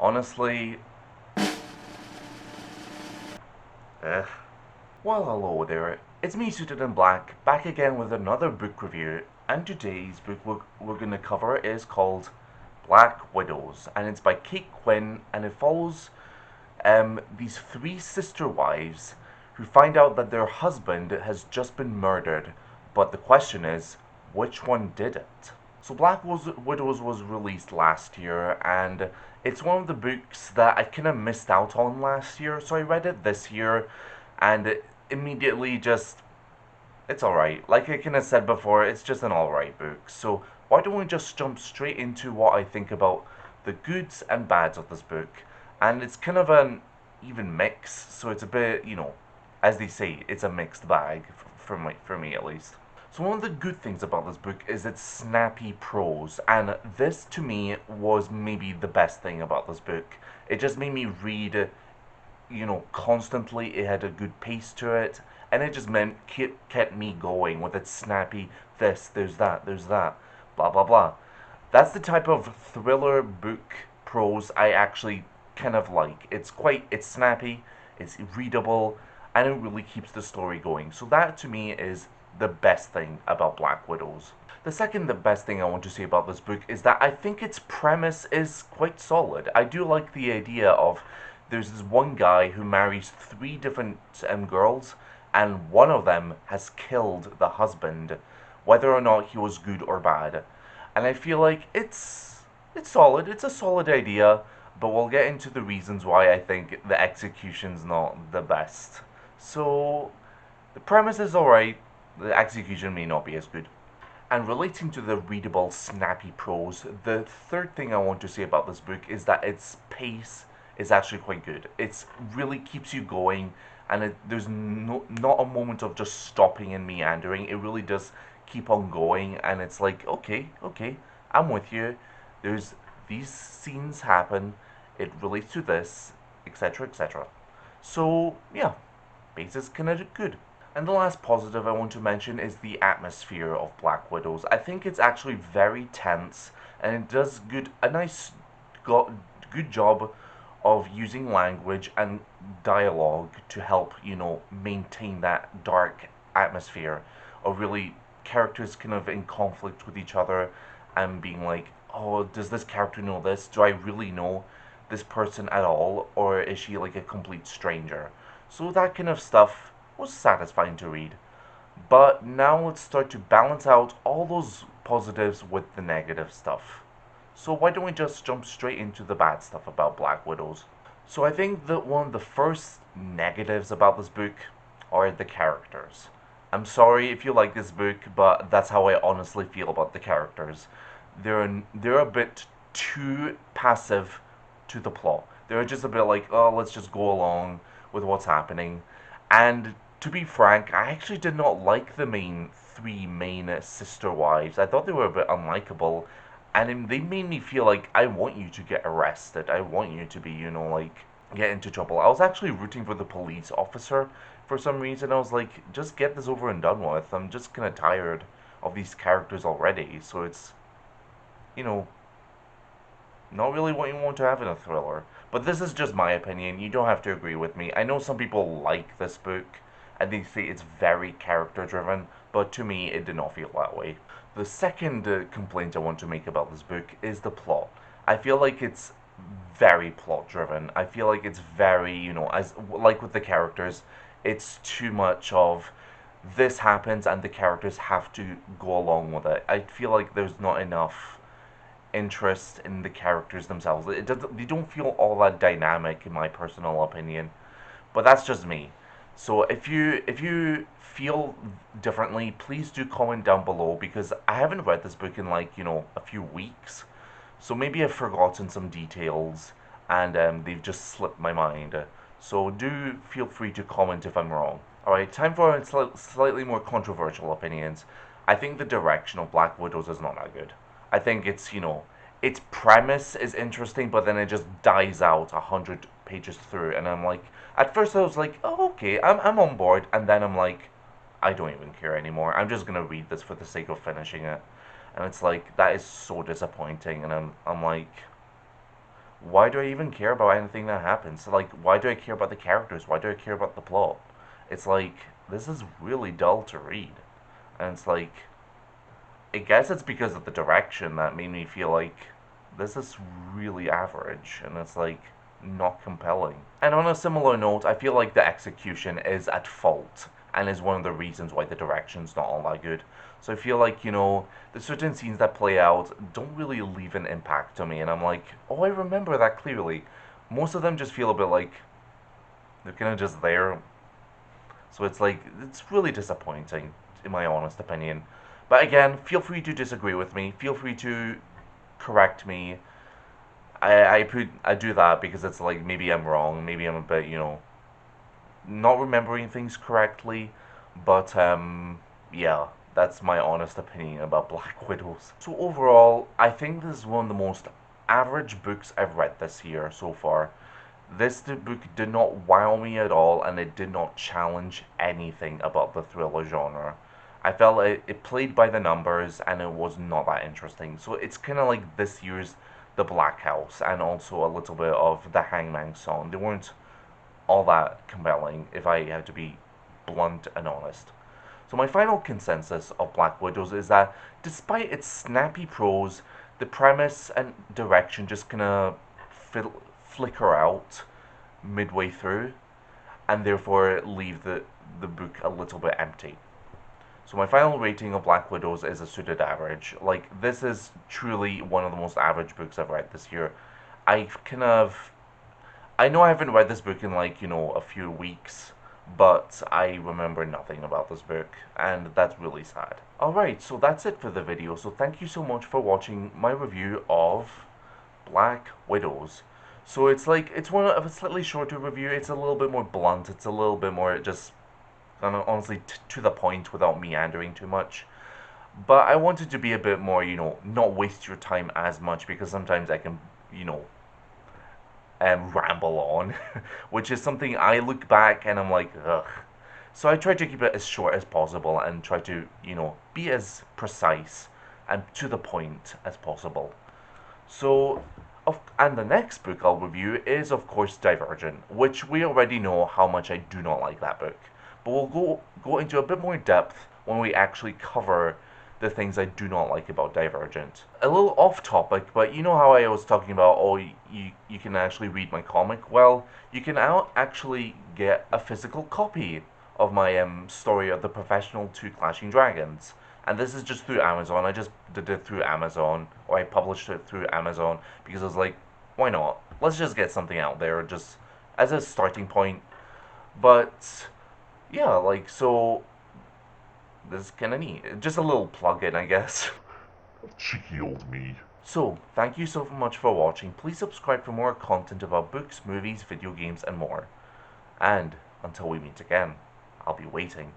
Honestly, ugh. Well, hello there. It's me, Suited in Black, back again with another book review. And today's book we're going to cover is called Black Widows, and it's by Kate Quinn, and it follows these three sister wives who find out that their husband has just been murdered. But the question is, which one did it? So Widows was released last year, and it's one of the books that I kind of missed out on last year. So I read it this year, and it immediately just it's alright. Like I kind of said before, it's just an alright book. So why don't we just jump straight into what I think about the goods and bads of this book? And it's kind of an even mix, so it's a bit, as they say, it's a mixed bag for me at least. So one of the good things about this book is its snappy prose, and this to me was maybe the best thing about this book. It just made me read, constantly. It had a good pace to it, and it just kept me going with its snappy this, there's that, blah blah blah. That's the type of thriller book prose I actually kind of like. It's snappy, it's readable, and it really keeps the story going. So that to me is the best thing about Black Widows. The second the best thing I want to say about this book is that I think its premise is quite solid. I do like the idea of there's this one guy who marries three different girls, and one of them has killed the husband, whether or not he was good or bad. And I feel like it's solid. It's a solid idea, but we'll get into the reasons why I think the execution's not the best. So the premise is alright. The execution may not be as good. And relating to the readable, snappy prose, the third thing I want to say about this book is that its pace is actually quite good. It really keeps you going, and there's not a moment of just stopping and meandering. It really does keep on going, and it's like, okay, okay, I'm with you. There's these scenes happen, it relates to this, etc., etc. So, yeah, pace is kind of good. And the last positive I want to mention is the atmosphere of Black Widows. I think it's actually very tense, and it does a nice, good job of using language and dialogue to help, maintain that dark atmosphere of really characters kind of in conflict with each other and being like, oh, does this character know this? Do I really know this person at all? Or is she like a complete stranger? So that kind of stuff was satisfying to read. But now let's start to balance out all those positives with the negative stuff. So why don't we just jump straight into the bad stuff about Black Widows? So I think that one of the first negatives about this book are the characters. I'm sorry if you like this book, but that's how I honestly feel about the characters. They're a bit too passive to the plot. They're just a bit like, oh, let's just go along with what's happening. And to be frank, I actually did not like the three main sister wives. I thought they were a bit unlikable, and they made me feel like I want you to get arrested. I want you to be, like get into trouble. I was actually rooting for the police officer for some reason. I was like, just get this over and done with. I'm just kind of tired of these characters already. So it's, you know, not really what you want to have in a thriller. But this is just my opinion. You don't have to agree with me. I know some people like this book and they say it's very character driven, but to me it did not feel that way. The second complaint I want to make about this book is the plot. I feel like it's very plot driven. I feel like it's very, as like with the characters, it's too much of this happens and the characters have to go along with it. I feel like there's not enough interest in the characters themselves. They don't feel all that dynamic, in my personal opinion. But that's just me. So if you feel differently, please do comment down below because I haven't read this book in like a few weeks. So maybe I've forgotten some details and they've just slipped my mind. So do feel free to comment if I'm wrong. Alright, time for slightly more controversial opinions. I think the direction of Black Widows is not that good. I think its premise is interesting, but then it just dies out 100 pages through, and I'm like, at first I was like, oh okay, I'm on board, and then I'm like, I don't even care anymore. I'm just gonna read this for the sake of finishing it, and it's like that is so disappointing, and I'm like, why do I even care about anything that happens? Like, why do I care about the characters? Why do I care about the plot? It's like, this is really dull to read. And it's like, I guess it's because of the direction that made me feel like this is really average. And it's like, not compelling. And on a similar note, I feel like the execution is at fault and is one of the reasons why the direction's not all that good. So I feel like, the certain scenes that play out don't really leave an impact on me, and I'm like, oh, I remember that clearly. Most of them just feel a bit like they're kind of just there. So it's like, it's really disappointing, in my honest opinion. But again, feel free to disagree with me. Feel free to correct me. I do that because it's like maybe I'm wrong, maybe I'm a bit not remembering things correctly, but yeah, that's my honest opinion about Black Widows. So overall, I think this is one of the most average books I've read this year so far. This book did not wow me at all, and it did not challenge anything about the thriller genre. I felt it played by the numbers, and it was not that interesting. So it's kind of like this year's The Black House, and also a little bit of The Hangman Song. They weren't all that compelling, if I have to be blunt and honest. So my final consensus of Black Widows is that despite its snappy prose, the premise and direction just kind of flicker out midway through, and therefore leave the book a little bit empty. So my final rating of Black Widows is a suited average. Like, this is truly one of the most average books I've read this year. I know I haven't read this book in like, a few weeks, but I remember nothing about this book, and that's really sad. Alright, so that's it for the video, so thank you so much for watching my review of Black Widows. So it's like, it's one of a slightly shorter review, it's a little bit more blunt, it's a little bit more just, honestly, to the point without meandering too much. But I wanted to be a bit more, not waste your time as much, because sometimes I can, ramble on, which is something I look back and I'm like, ugh. So I try to keep it as short as possible and try to, be as precise and to the point as possible. So, and the next book I'll review is, of course, Divergent, which we already know how much I do not like that book. But we'll go into a bit more depth when we actually cover the things I do not like about Divergent. A little off topic, but you know how I was talking about, oh, you can actually read my comic? Well, you can now actually get a physical copy of my story of the Professional 2 Clashing Dragons. And this is just through Amazon. I just did it through Amazon, or I published it through Amazon, because I was like, why not? Let's just get something out there, just as a starting point. But, yeah, like, so this is kind of neat. Just a little plug-in, I guess. Cheeky old me. So, thank you so much for watching. Please subscribe for more content about books, movies, video games, and more. And, until we meet again, I'll be waiting.